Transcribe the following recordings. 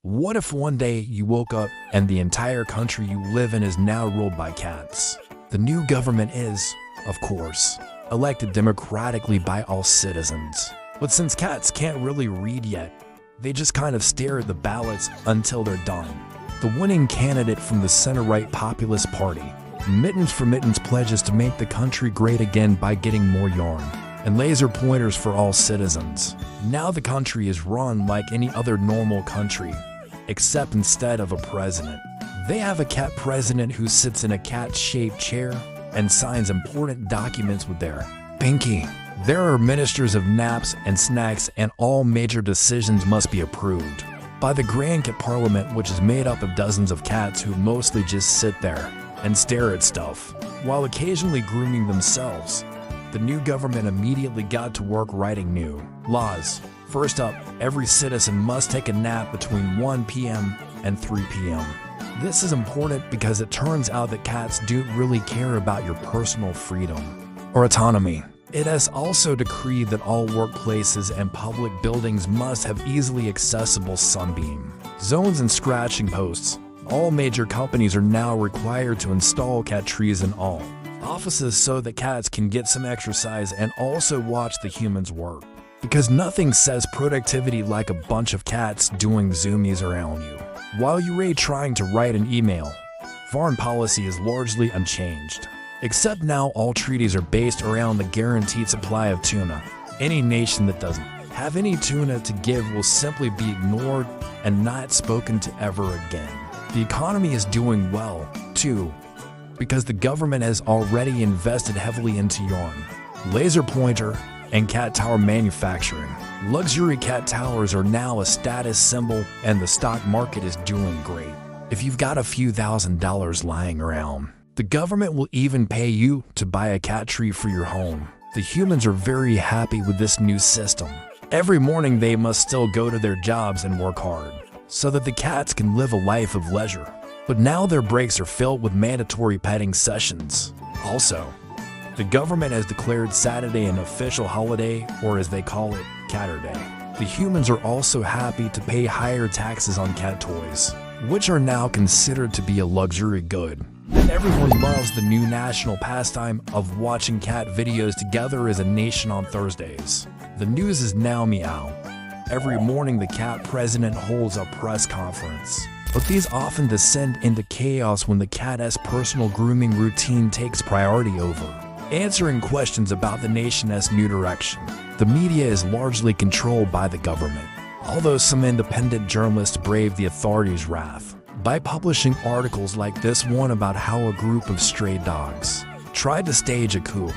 What if one day you woke up and the entire country you live in is now ruled by cats? The new government is, of course, elected democratically by all citizens. But since cats can't really read yet, they just kind of stare at the ballots until they're done. The winning candidate from the center-right populist party, Mittens for Mittens, pledges to make the country great again by getting more yarn and laser pointers for all citizens. Now the country is run like any other normal country, except instead of a president, they have a cat president who sits in a cat-shaped chair and signs important documents with their pinky. There are ministers of naps and snacks, and all major decisions must be approved by the Grand Cat Parliament, which is made up of dozens of cats who mostly just sit there and stare at stuff, while occasionally grooming themselves. The new government immediately got to work writing new laws. First up, every citizen must take a nap between 1 p.m. and 3 p.m. This is important because it turns out that cats don't really care about your personal freedom or autonomy. It has also decreed that all workplaces and public buildings must have easily accessible sunbeam zones and scratching posts. All major companies are now required to install cat trees in all offices so that cats can get some exercise and also watch the humans work. Because nothing says productivity like a bunch of cats doing zoomies around you while you're trying to write an email. Foreign policy is largely unchanged, except now all treaties are based around the guaranteed supply of tuna. Any nation that doesn't have any tuna to give will simply be ignored and not spoken to ever again. The economy is doing well, too, because the government has already invested heavily into yarn, laser pointer, and cat tower manufacturing. Luxury cat towers are now a status symbol, and the stock market is doing great. If you've got a few $1,000s lying around, the government will even pay you to buy a cat tree for your home. The humans are very happy with this new system. Every morning they must still go to their jobs and work hard, so that the cats can live a life of leisure. But now their breaks are filled with mandatory petting sessions. Also, the government has declared Saturday an official holiday, or as they call it, Caturday. The humans are also happy to pay higher taxes on cat toys, which are now considered to be a luxury good. And everyone loves the new national pastime of watching cat videos together as a nation on Thursdays. The news is now meow. Every morning the cat president holds a press conference, but these often descend into chaos when the cat's personal grooming routine takes priority over answering questions about the nation's new direction. The media is largely controlled by the government, although some independent journalists brave the authorities' wrath by publishing articles like this one about how a group of stray dogs tried to stage a coup.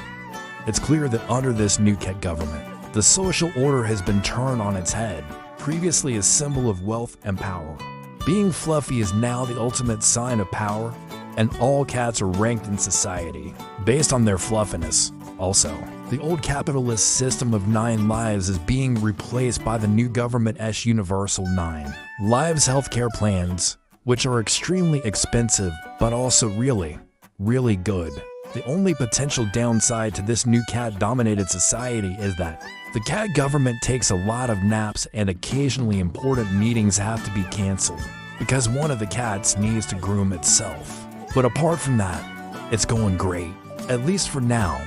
It's clear that under this new cat government, the social order has been turned on its head. Previously a symbol of wealth and power, being fluffy is now the ultimate sign of power, and all cats are ranked in society based on their fluffiness. Also, the old capitalist system of 9 lives is being replaced by the new government's universal 9 lives healthcare plans, which are extremely expensive but also really, really good. The only potential downside to this new cat-dominated society is that the cat government takes a lot of naps and occasionally important meetings have to be canceled because one of the cats needs to groom itself. But apart from that, it's going great, at least for now.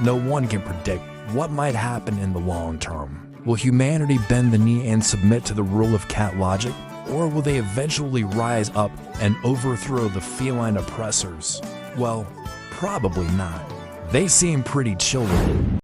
No one can predict what might happen in the long term. Will humanity bend the knee and submit to the rule of cat logic? Or will they eventually rise up and overthrow the feline oppressors? Well, probably not. They seem pretty chill with it.